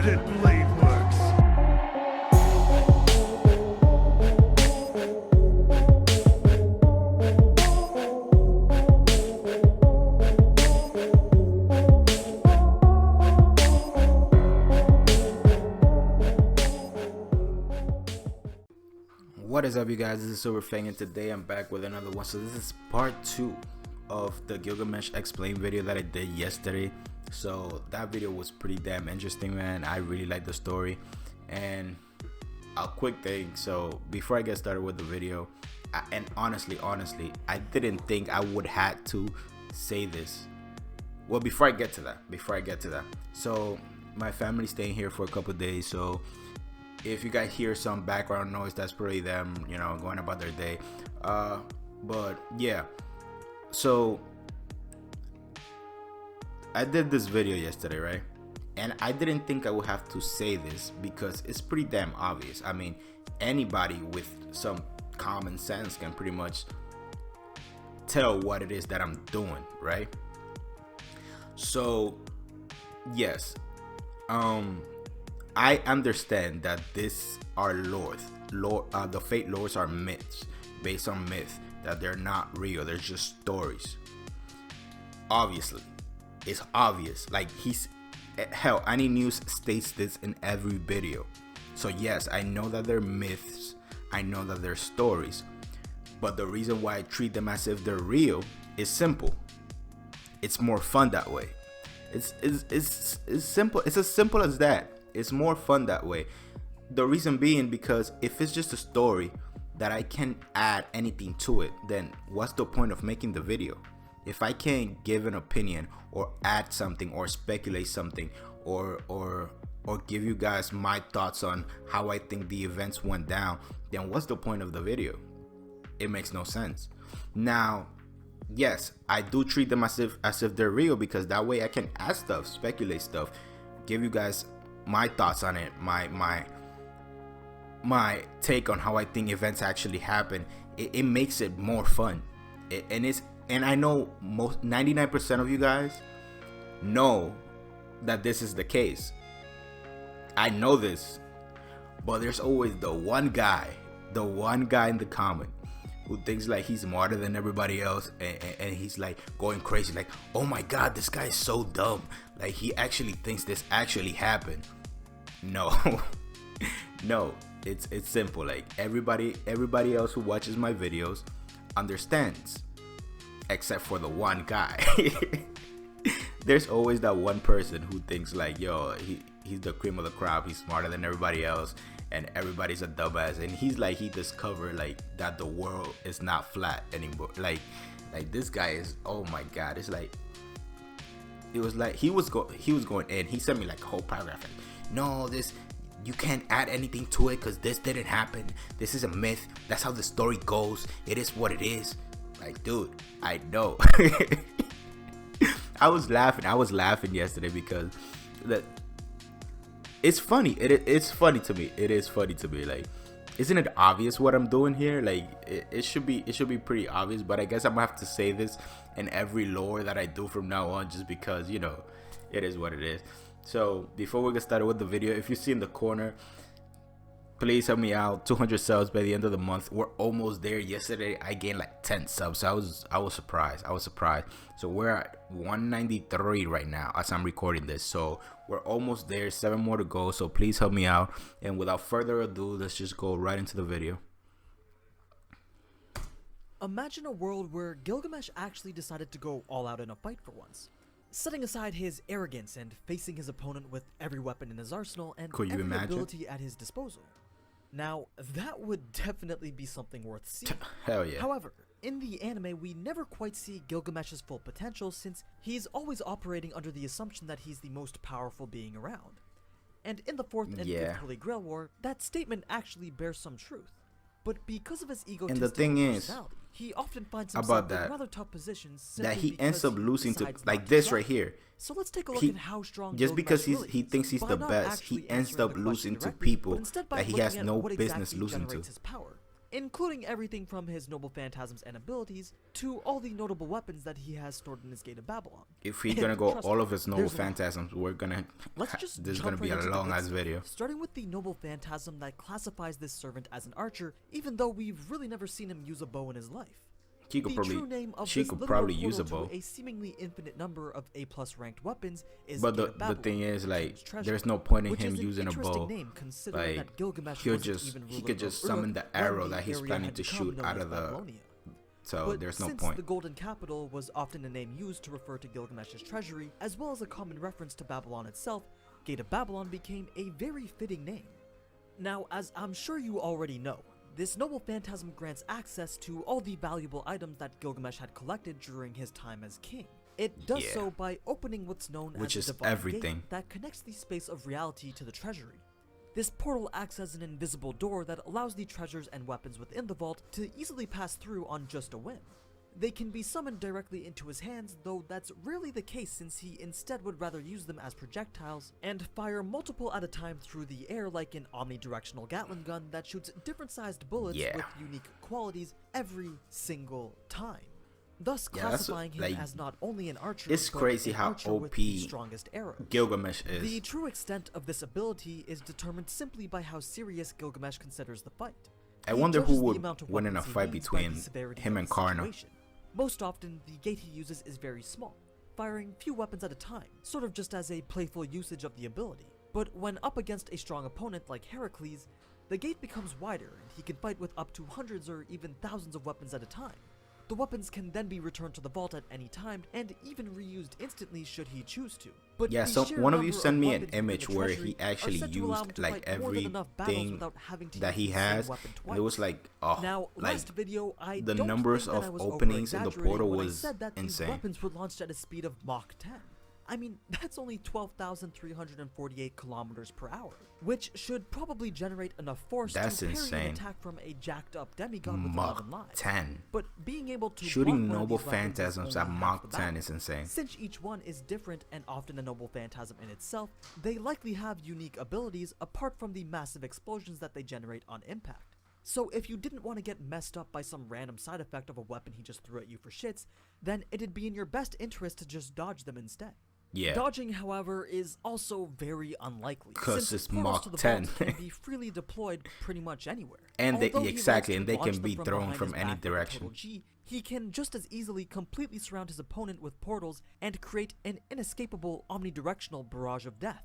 that blade works. What is up, you guys? This is Silverfang, and today I'm back with another one. So this is part 2 of the Gilgamesh explain video that I did yesterday. So that video was pretty damn interesting, man. I really like the story. And a quick thing, so before I get started with the video, and honestly, I didn't think I would have to say this. Well, before I get to that, so my family's staying here for a couple of days, so if you guys hear some background noise, that's probably them, you know, going about their day. But yeah, so I did this video yesterday, right? And I didn't think I would have to say this because it's pretty damn obvious. I mean, anybody with some common sense can pretty much tell what it is that I'm doing, right? So yes, I understand that this are the fate lores are myths, based on myth, that they're not real, they're just stories. Obviously, it's obvious. Like, hell, Any News states this in every video. So yes, I know that they're myths, I know that they're stories, but the reason why I treat them as if they're real is simple. It's more fun that way. It's simple. It's as simple as that. It's more fun that way. The reason being because if it's just a story that I can't add anything to it, then what's the point of making the video? If I can't give an opinion or add something or speculate something or give you guys my thoughts on how I think the events went down, then what's the point of the video? It makes no sense. Now, yes, I do treat them as if they're real, because that way I can add stuff, speculate stuff, give you guys my thoughts on it, my take on how I think events actually happen. It makes it more fun. And I know 99% of you guys know that this is the case. I know this, but there's always the one guy in the comment who thinks like he's smarter than everybody else, and he's like going crazy, like, oh my god, this guy is so dumb, like he actually thinks this actually happened. No. No, it's simple. Like, everybody else who watches my videos understands, except for the one guy. There's always that one person who thinks like, yo, he's the cream of the crop, he's smarter than everybody else, and everybody's a dumbass, and he's like, he discovered like that the world is not flat anymore. Like this guy is, oh my god, it's like, it was like he was going in. He sent me like a whole paragraph like, no, this, you can't add anything to it because this didn't happen, this is a myth, that's how the story goes, it is what it is. Like, dude, I know. I was laughing yesterday because it's funny. It's funny to me. It is funny to me. Like, isn't it obvious what I'm doing here? Like, it should be pretty obvious, but I guess I'm gonna have to say this in every lore that I do from now on, just because, you know, it is what it is. So before we get started with the video, if you see in the corner, please help me out. 200 subs by the end of the month. We're almost there. Yesterday I gained like 10 subs. So I was surprised. So we're at 193 right now as I'm recording this. So we're almost there. 7 more to go. So please help me out. And without further ado, let's just go right into the video. Imagine a world where Gilgamesh actually decided to go all out in a fight for once, setting aside his arrogance and facing his opponent with every weapon in his arsenal and every ability at his disposal. Now, that would definitely be something worth seeing. Hell yeah. However, in the anime, we never quite see Gilgamesh's full potential, since he's always operating under the assumption that he's the most powerful being around. And in the 4th and 5th Holy Grail War, that statement actually bears some truth. But because of his egotistical personality, he often finds himself in rather tough positions that he ends up losing to, like this right here. So let's take a look at how strong just because really he thinks he's the best, he ends up losing to people that he has no business losing to. His power. including everything from his noble phantasms and abilities to all the notable weapons that he has stored in his Gate of Babylon. If we're gonna go all of his noble phantasms, this is gonna be a long ass video. Starting with the noble phantasm that classifies this servant as an archer, even though we've really never seen him use a bow in his life. She could probably use a bow. A seemingly infinite number of A+ ranked weapons is but the thing is, like, there's no point in him using a bow. Like, he could just summon the arrow that he's planning to shoot out of the. So there's no point. Since the Golden Capital was often a name used to refer to Gilgamesh's treasury, as well as a common reference to Babylon itself, Gate of Babylon became a very fitting name. Now, as I'm sure you already know, this noble phantasm grants access to all the valuable items that Gilgamesh had collected during his time as king. It does so by opening what's known as the Divine Gate that connects the space of reality to the treasury. This portal acts as an invisible door that allows the treasures and weapons within the vault to easily pass through on just a whim. They can be summoned directly into his hands, though that's rarely the case since he instead would rather use them as projectiles and fire multiple at a time through the air like an omnidirectional Gatling gun that shoots different sized bullets with unique qualities every single time. Thus classifying him as not only an archer, it's crazy how OP strongest arrows. Gilgamesh is. The true extent of this ability is determined simply by how serious Gilgamesh considers the fight. I wonder who would win in a fight between him and Karna. Most often, the gate he uses is very small, firing few weapons at a time, sort of just as a playful usage of the ability. But when up against a strong opponent like Heracles, the gate becomes wider and he can fight with up to hundreds or even thousands of weapons at a time. The weapons can then be returned to the vault at any time and even reused instantly should he choose to. But yeah, so one of you sent me an image where he actually used like everything that he has. It was like, the numbers of openings in the portal was insane. These weapons were launched at a speed of Mach 10. I mean, that's only 12,348 kilometers per hour, which should probably generate enough force to parry an attack from a jacked up demigod with 11 lives. 10. But being able to shooting noble phantasms at Mach 10 is insane. Since each one is different and often a noble phantasm in itself, they likely have unique abilities apart from the massive explosions that they generate on impact. So if you didn't want to get messed up by some random side effect of a weapon he just threw at you for shits, then it'd be in your best interest to just dodge them instead. Yeah. Dodging, however, is also very unlikely, because it's Mach 10. Can be freely deployed pretty much anywhere. And they can be thrown from any direction. He can just as easily completely surround his opponent with portals and create an inescapable omnidirectional barrage of death.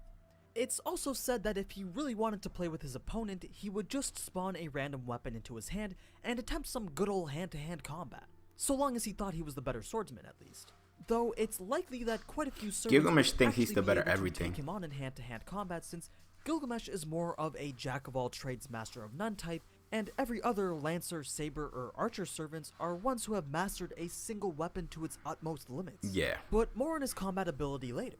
It's also said that if he really wanted to play with his opponent, he would just spawn a random weapon into his hand and attempt some good old hand-to-hand combat, so long as he thought he was the better swordsman at least. Though it's likely that quite a few Gilgamesh thinks he's the better everything. Take him on in hand-to-hand combat, since Gilgamesh is more of a jack-of-all-trades, master-of-none type, and every other lancer, saber, or archer servants are ones who have mastered a single weapon to its utmost limits. Yeah. But more on his combat ability later.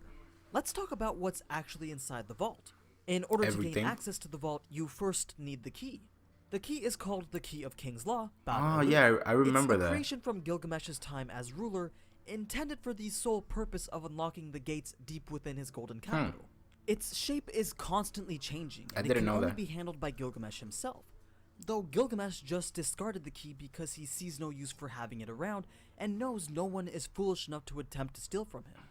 Let's talk about what's actually inside the vault. In order to gain access to the vault, you first need the key. The key is called the Key of King's Law. Yeah, I remember that. It's a creation from Gilgamesh's time as ruler, intended for the sole purpose of unlocking the gates deep within his golden capital. Its shape is constantly changing, and it can only be handled by Gilgamesh himself. Though Gilgamesh just discarded the key because he sees no use for having it around, and knows no one is foolish enough to attempt to steal from him.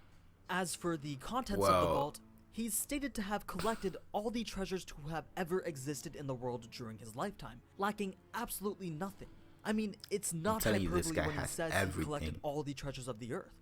As for the contents of the vault, he's stated to have collected all the treasures to have ever existed in the world during his lifetime, lacking absolutely nothing. I mean, it's not hyperbole when he says he collected all the treasures of the earth.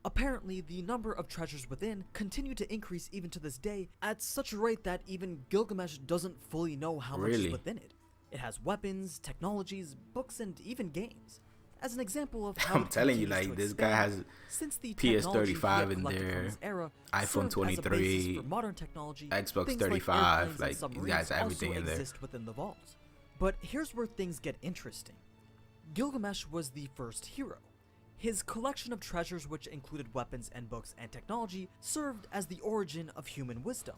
Apparently, the number of treasures within continue to increase even to this day at such a rate that even Gilgamesh doesn't fully know how much is within it. It has weapons, technologies, books, and even games. As an example of how I'm telling you, like, this guy has PS35 in there, iPhone 23, Xbox 35, like, he has everything in there. Within the vault. But here's where things get interesting. Gilgamesh was the first hero. His collection of treasures, which included weapons and books and technology, served as the origin of human wisdom.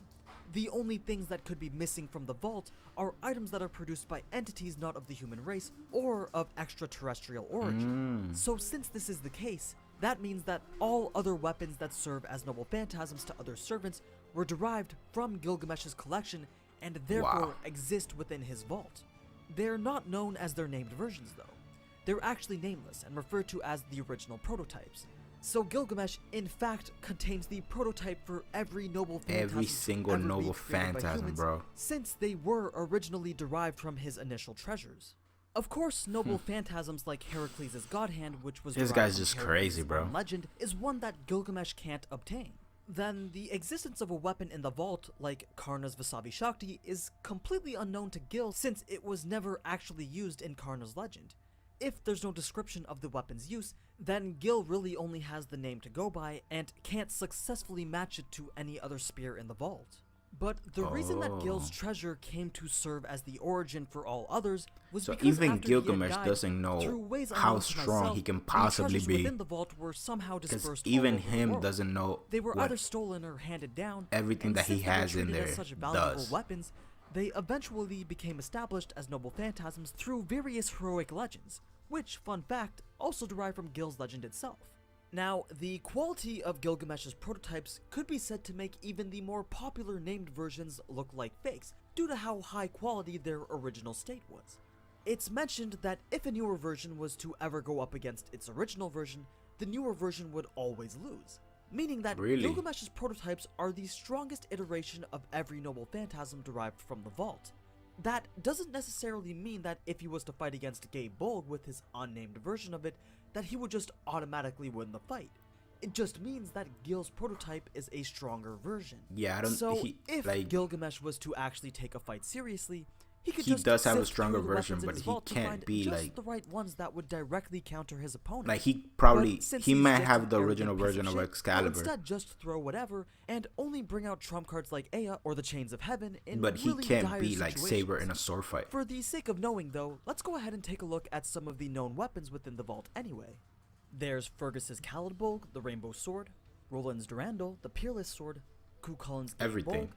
The only things that could be missing from the vault are items that are produced by entities not of the human race or of extraterrestrial origin. So since this is the case, that means that all other weapons that serve as noble phantasms to other servants were derived from Gilgamesh's collection and therefore exist within his vault. They're not known as their named versions though. They're actually nameless and referred to as the original prototypes. So Gilgamesh, in fact, contains the prototype for every noble phantasm Every single noble phantasm, bro. Since they were originally derived from his initial treasures. Of course, noble phantasms like Heracles' God Hand, which was this guy's just crazy, bro. Legend, is one that Gilgamesh can't obtain. Then the existence of a weapon in the vault like Karna's Vasavi Shakti is completely unknown to Gil since it was never actually used in Karna's legend. If there's no description of the weapon's use, then Gil really only has the name to go by and can't successfully match it to any other spear in the vault. But the reason that Gil's treasure came to serve as the origin for all others was because even after Gilgamesh he had died, doesn't know how strong myself, he can possibly the be. within the vault were somehow dispersed Even all over him the world. doesn't know They were either stolen or handed down. Everything that he has in there such valuable does. weapons, they eventually became established as noble phantasms through various heroic legends, which, fun fact, also derive from Gil's legend itself. Now, the quality of Gilgamesh's prototypes could be said to make even the more popular named versions look like fakes, due to how high quality their original state was. It's mentioned that if a newer version was to ever go up against its original version, the newer version would always lose, meaning that Gilgamesh's prototypes are the strongest iteration of every noble phantasm derived from the vault. That doesn't necessarily mean that if he was to fight against Gabe Bolg with his unnamed version of it, that he would just automatically win the fight. It just means that Gil's prototype is a stronger version. Yeah, I don't. So if Gilgamesh was to actually take a fight seriously, he does have a stronger version, but he can't be just like the right ones that would directly counter his opponent. Like he he's might just have an the arrogant original piece version of shit, Excalibur, instead just throw whatever and only bring out trump cards like Ea or the Chains of Heaven in but he really can't dire be like Saber situations. in a sword fight. For the sake of knowing though, let's go ahead and take a look at some of the known weapons within the vault anyway. There's Fergus's Calidbolg, the Rainbow Sword, Roland's Durandal, the Peerless Sword, Cuchulain's Everything. Bolg,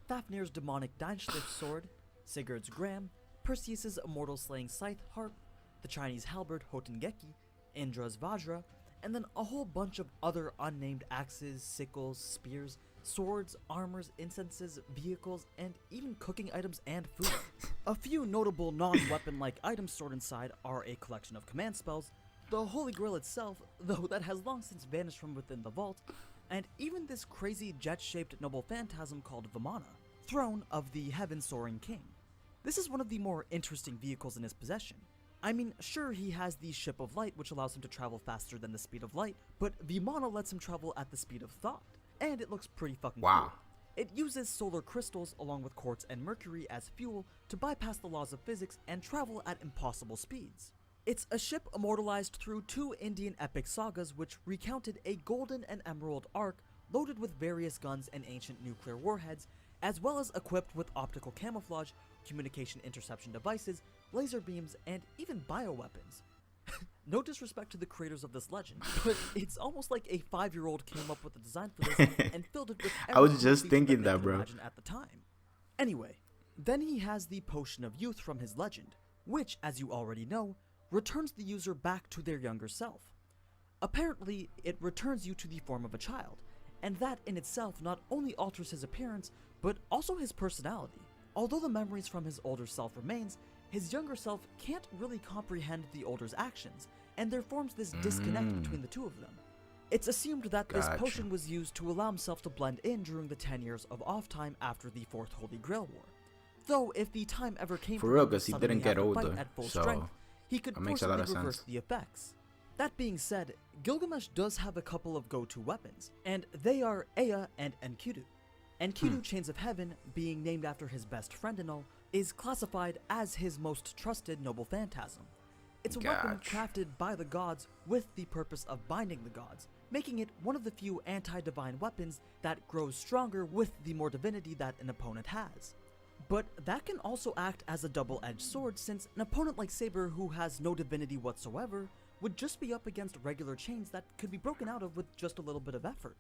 Fafnir's Demonic Deinschliff Sword, Sigurd's Gram, Perseus's Immortal Slaying Scythe Harp, the Chinese Halberd Hotengeki, Indra's Vajra, and then a whole bunch of other unnamed axes, sickles, spears, swords, armors, incenses, vehicles, and even cooking items and food. A few notable non-weapon-like items stored inside are a collection of command spells, the Holy Grail itself, though that has long since vanished from within the vault, and even this crazy jet-shaped noble phantasm called Vimana, throne of the heaven-soaring king. This is one of the more interesting vehicles in his possession. I mean, sure, he has the Ship of Light, which allows him to travel faster than the speed of light, but Vimana lets him travel at the speed of thought, and it looks pretty fucking cool. It uses solar crystals along with quartz and mercury as fuel to bypass the laws of physics and travel at impossible speeds. It's a ship immortalized through 2 Indian epic sagas which recounted a golden and emerald arc loaded with various guns and ancient nuclear warheads, as well as equipped with optical camouflage, communication interception devices, laser beams, and even bioweapons. No disrespect to the creators of this legend, but it's almost like a 5-year-old came up with the design for this and filled it with I was just thinking that, bro. At the time. Anyway, then he has the Potion of Youth from his legend, which, as you already know, returns the user back to their younger self. Apparently, it returns you to the form of a child, and that in itself not only alters his appearance, but also his personality. Although the memories from his older self remains, his younger self can't really comprehend the older's actions, and there forms this disconnect between the two of them. It's assumed that this potion was used to allow himself to blend in during the 10 years of off time after the Fourth Holy Grail War. Though if the time ever came for real, because he didn't get older, at full so strength, he could forcibly reverse sense. the effects. That being said, Gilgamesh does have a couple of go-to weapons, and they are Ea and Enkidu. Enkidu, Chains of Heaven, being named after his best friend and all, is classified as his most trusted noble phantasm. It's a weapon crafted by the gods with the purpose of binding the gods, making it one of the few anti-divine weapons that grows stronger with the more divinity that an opponent has. But that can also act as a double-edged sword, since an opponent like Saber who has no divinity whatsoever would just be up against regular chains that could be broken out of with just a little bit of effort.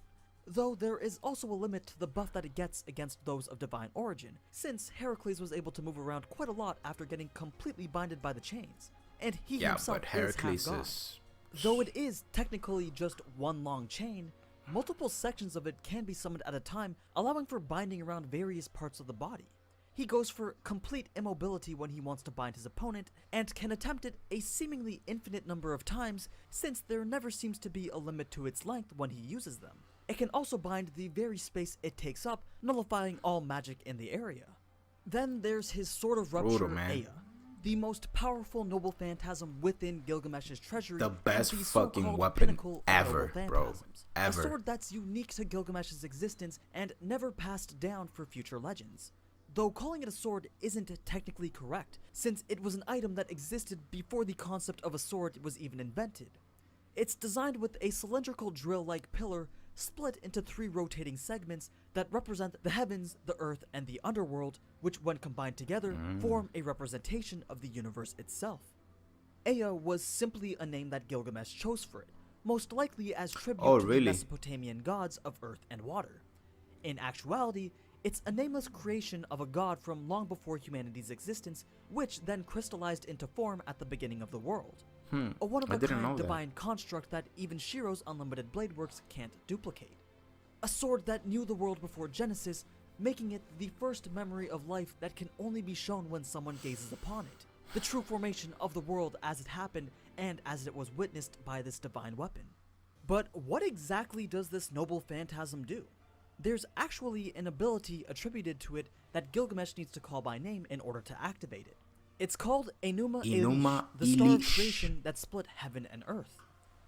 Though there is also a limit to the buff that it gets against those of divine origin, since Heracles was able to move around quite a lot after getting completely binded by the chains, and he himself but Heracles is half god. Though it is technically just one long chain, multiple sections of it can be summoned at a time, allowing for binding around various parts of the body. He goes for complete immobility when he wants to bind his opponent, and can attempt it a seemingly infinite number of times since there never seems to be a limit to its length when he uses them. It can also bind the very space it takes up, nullifying all magic in the area. Then there's his Sword of Rupture, Ea, the most powerful noble phantasm within Gilgamesh's treasury. The best fucking weapon ever, bro. Ever. A sword that's unique to Gilgamesh's existence and never passed down for future legends. Though calling it a sword isn't technically correct, since it was an item that existed before the concept of a sword was even invented. It's designed with a cylindrical drill-like pillar split into 3 rotating segments that represent the heavens, the earth, and the underworld, which when combined together form a representation of the universe itself. Ea was simply a name that Gilgamesh chose for it, most likely as tribute to the Mesopotamian gods of earth and water. In actuality, it's a nameless creation of a god from long before humanity's existence, which then crystallized into form at the beginning of the world. A one-of-a-kind divine construct that even Shiro's unlimited blade works can't duplicate. A sword that knew the world before Genesis, making it the first memory of life that can only be shown when someone gazes upon it. The true formation of the world as it happened and as it was witnessed by this divine weapon. But what exactly does this noble phantasm do? There's actually an ability attributed to it that Gilgamesh needs to call by name in order to activate it. It's called Enuma Elish, the star of creation that split heaven and earth.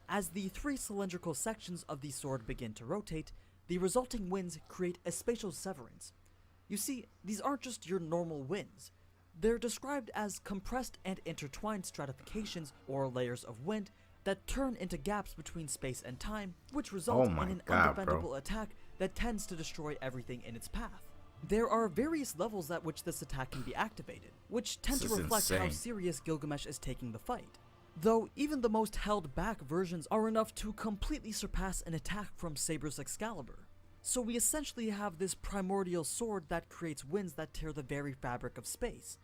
As the 3 cylindrical sections of the sword begin to rotate, the resulting winds create a spatial severance. You see, these aren't just your normal winds. They're described as compressed and intertwined stratifications or layers of wind that turn into gaps between space and time, which result in an undefendable attack that tends to destroy everything in its path. There are various levels at which this attack can be activated, which tend to reflect how serious Gilgamesh is taking the fight. Though even the most held back versions are enough to completely surpass an attack from Saber's Excalibur. So we essentially have this primordial sword that creates winds that tear the very fabric of space.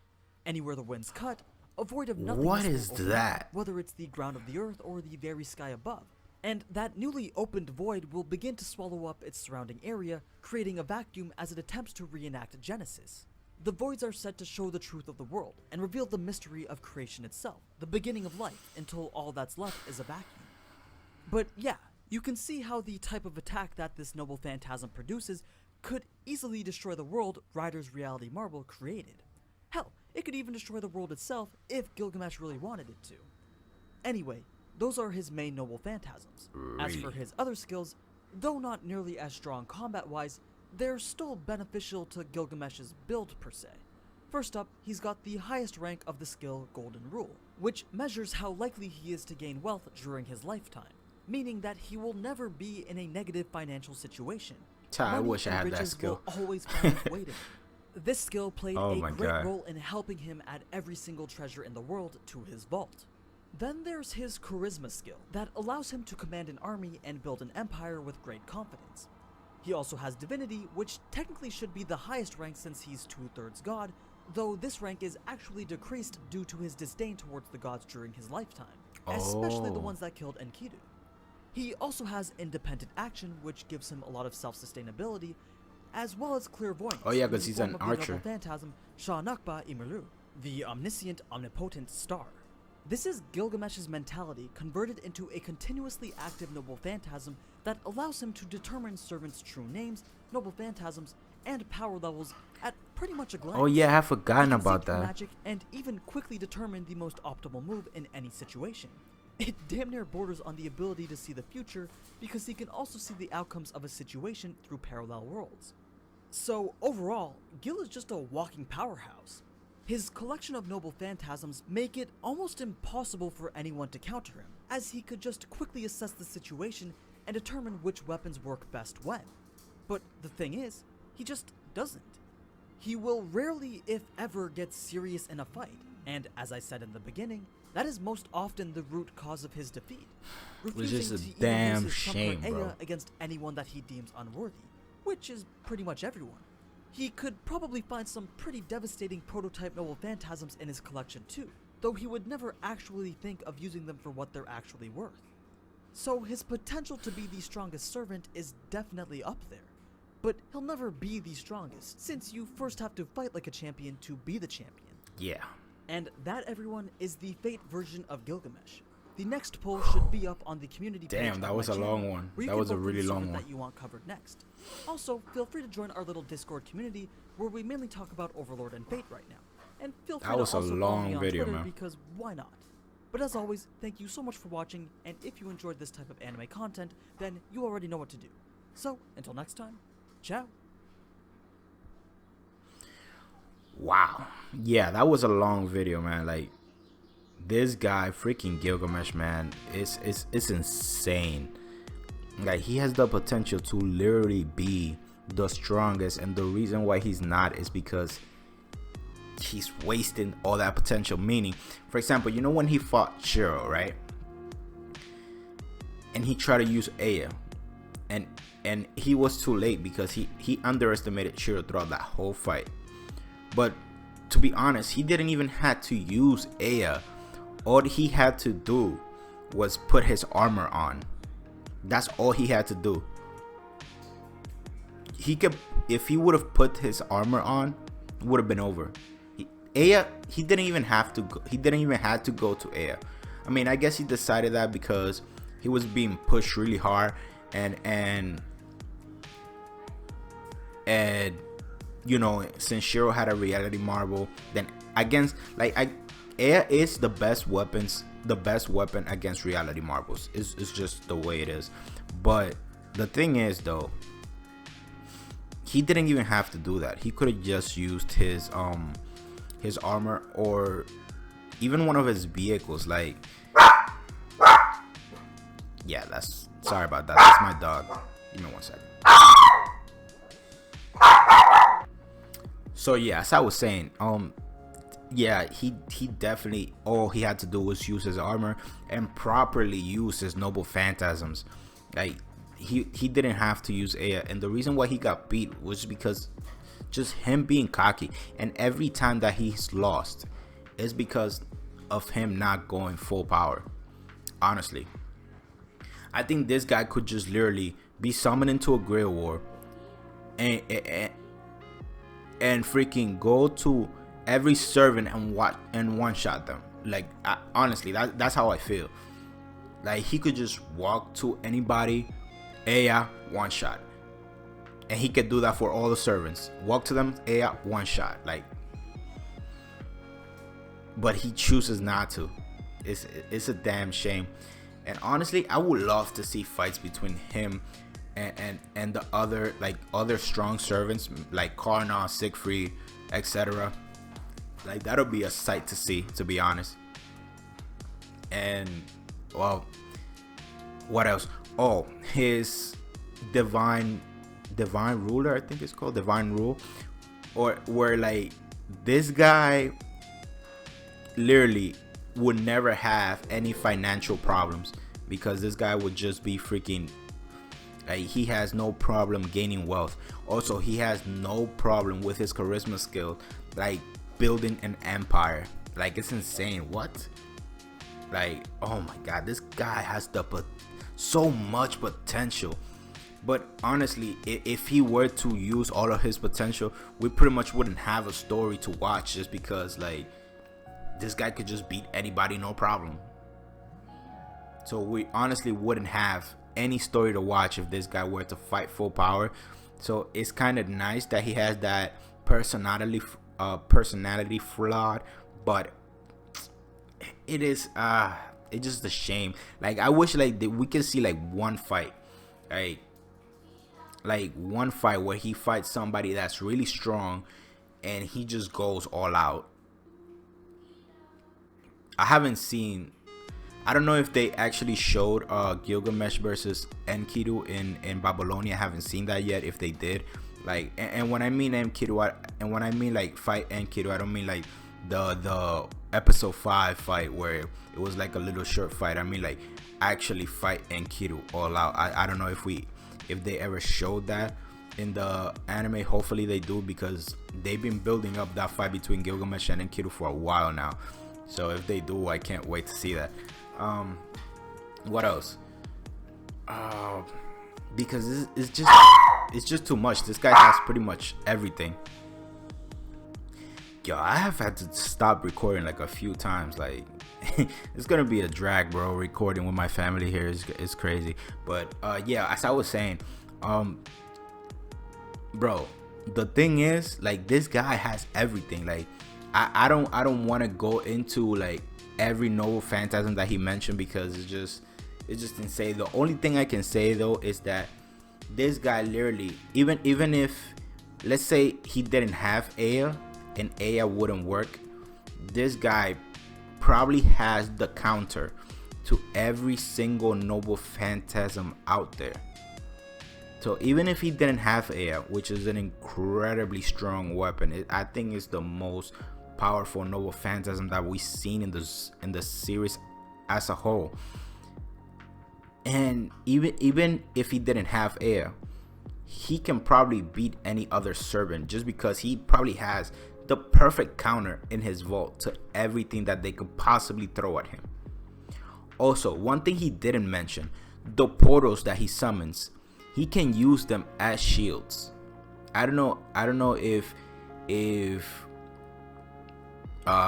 Anywhere the winds cut, a void of nothingness. What is that? Whether it's the ground of the earth or the very sky above. And that newly opened void will begin to swallow up its surrounding area, creating a vacuum as it attempts to reenact Genesis. The voids are said to show the truth of the world, and reveal the mystery of creation itself, the beginning of life, until all that's left is a vacuum. But yeah, you can see how the type of attack that this noble phantasm produces could easily destroy the world Ryder's reality marble created. Hell, it could even destroy the world itself if Gilgamesh really wanted it to. Anyway, those are his main noble phantasms. As for his other skills, though not nearly as strong combat-wise, they're still beneficial to Gilgamesh's build per se. First up, he's got the highest rank of the skill Golden Rule, which measures how likely he is to gain wealth during his lifetime, meaning that he will never be in a negative financial situation. I wish I had that skill. Will always find its way to him. This skill played a great role in helping him add every single treasure in the world to his vault. Then there's his charisma skill that allows him to command an army and build an empire with great confidence. He also has divinity, which technically should be the highest rank since he's 2/3 god, though this rank is actually decreased due to his disdain towards the gods during his lifetime, especially the ones that killed Enkidu. He also has independent action, which gives him a lot of self-sustainability, as well as clairvoyance. Oh yeah, because he's an archer. Phantasm Shah Nakba Imru, the omniscient, omnipotent star. This is Gilgamesh's mentality converted into a continuously active noble phantasm that allows him to determine servants' true names, noble phantasms, and power levels at pretty much a glance. Oh yeah, I have forgotten about that. Magic and even quickly determine the most optimal move in any situation. It damn near borders on the ability to see the future because he can also see the outcomes of a situation through parallel worlds. So overall, Gil is just a walking powerhouse. His collection of noble phantasms make it almost impossible for anyone to counter him, as he could just quickly assess the situation and determine which weapons work best when. But the thing is, he just doesn't. He will rarely, if ever, get serious in a fight, and as I said in the beginning, that is most often the root cause of his defeat, refusing to even use his Shumper Ea against anyone that he deems unworthy, which is pretty much everyone. He could probably find some pretty devastating prototype noble phantasms in his collection too, though he would never actually think of using them for what they're actually worth. So his potential to be the strongest servant is definitely up there. but he'll never be the strongest, since you first have to fight like a champion to be the champion. Yeah. And that, everyone, is the Fate version of Gilgamesh. The next poll should be up on the community page. Damn, that was a long one. That was a really long one. That you want covered next. Also, feel free to join our little Discord community where we mainly talk about Overlord and Fate right now. And feel free to also follow me on Twitter, because why not? But as always, thank you so much for watching, and if you enjoyed this type of anime content, then you already know what to do. So, until next time, ciao. Wow. Yeah, that was a long video, man. Like, this guy, freaking Gilgamesh, man, it's insane. Like, he has the potential to literally be the strongest, and the reason why he's not is because he's wasting all that potential. Meaning, for example, you know when he fought Shiro, right? And he tried to use Aya, and he was too late because he underestimated Shiro throughout that whole fight. But to be honest, he didn't even have to use Aya. All he had to do was put his armor on. That's all he had to do. He could, if he would have put his armor on, it would have been over. Aya, he didn't even have to go, he didn't even have to go to Aya. I mean, I guess he decided that because he was being pushed really hard, and you know, since Shiro had a reality marble, then against, like, Aya is the best weapon against reality marbles. It's just the way it is. But the thing is, though, he didn't even have to do that. He could have just used his armor, or even one of his vehicles. Like, yeah, that's, sorry about that, that's my dog. Give me 1 second. So yeah, as I was saying, yeah, he definitely, all he had to do was use his armor and properly use his noble phantasms. Like, he didn't have to use Aya, and the reason why he got beat was because just him being cocky, and every time that he's lost is because of him not going full power. Honestly, I think this guy could just literally be summoned into a Grail War and freaking go to every servant and one shot them. Like, honestly, that's how I feel. Like, he could just walk to anybody, Aya, one shot, and he could do that for all the servants. Walk to them, Aya, one shot. Like, but he chooses not to. It's a damn shame. And honestly, I would love to see fights between him and the other strong servants like Karna, Siegfried, etc. Like, that'll be a sight to see, to be honest. And, well, what else? Oh, his divine ruler, I think it's called divine rule, or where, like, this guy literally would never have any financial problems, because this guy would just be freaking, like, he has no problem gaining wealth. Also, he has no problem with his charisma skill, like building an empire. Like, it's insane. What? Like, oh my god, this guy has so much potential. But honestly, if he were to use all of his potential, we pretty much wouldn't have a story to watch, just because, like, this guy could just beat anybody, no problem. So we honestly wouldn't have any story to watch if this guy were to fight full power. So it's kind of nice that he has that personality flawed, but it is it's just a shame. Like, I wish, like, that we can see, like, one fight, like one fight where he fights somebody that's really strong and he just goes all out. I haven't seen, I don't know if they actually showed Gilgamesh versus Enkidu in Babylonia. I haven't seen that yet, if they did. Like, and when I mean Enkidu, and when I mean, like, fight Enkidu, I don't mean like the episode 5 fight where it was like a little short fight. I mean, like, actually fight Enkidu all out. I don't know if they ever showed that in the anime. Hopefully they do, because they've been building up that fight between Gilgamesh and Enkidu for a while now. So if they do, I can't wait to see that. What else? Because it's just, it's just too much. This guy has pretty much everything. Yo, I have had to stop recording like a few times. Like, it's gonna be a drag, bro. Recording with my family here is crazy. But yeah, as I was saying, bro, the thing is, like, this guy has everything. Like, I don't want to go into like every noble phantasm that he mentioned, because it's just insane. The only thing I can say though is that this guy literally, even if, let's say, he didn't have Aya and Aya wouldn't work, this guy probably has the counter to every single noble phantasm out there. So even if he didn't have Aya, which is an incredibly strong weapon, I think it's the most powerful noble phantasm that we've seen in the series as a whole. And even if he didn't have Aya, he can probably beat any other servant, just because he probably has the perfect counter in his vault to everything that they could possibly throw at him. Also, one thing he didn't mention, the portals that he summons, he can use them as shields. I don't know if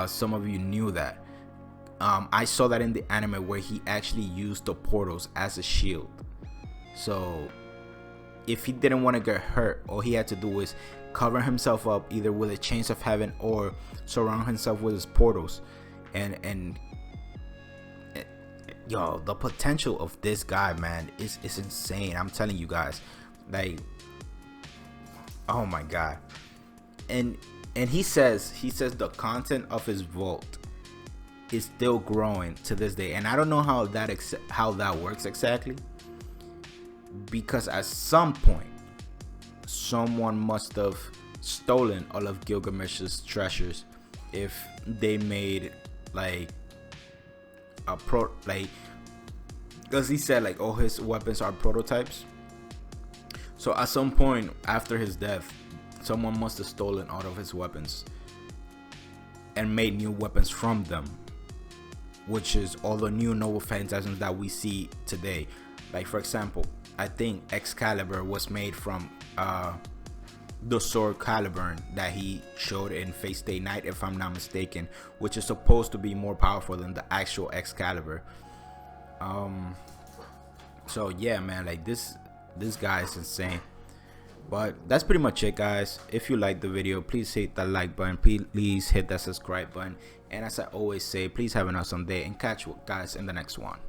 some of you knew that. I saw that in the anime where he actually used the portals as a shield. So if he didn't want to get hurt, all he had to do was cover himself up either with the chains of heaven or surround himself with his portals. And yo, the potential of this guy, man, is insane. I'm telling you guys, like, oh my god. And he says the content of his vault is still growing to this day, and I don't know how that works exactly, because at some point someone must have stolen all of Gilgamesh's treasures if they made like a because he said like all his weapons are prototypes. So at some point after his death, someone must have stolen all of his weapons and made new weapons from them, which is all the new noble phantasms that we see today. Like, for example, I think Excalibur was made from the sword Caliburn that he showed in Fate Stay Night, if I'm not mistaken, which is supposed to be more powerful than the actual Excalibur. So yeah, man, like this guy is insane. But that's pretty much it, guys. If you like the video, please hit that like button, please hit that subscribe button, and as I always say, please have an awesome day, and catch you guys in the next one.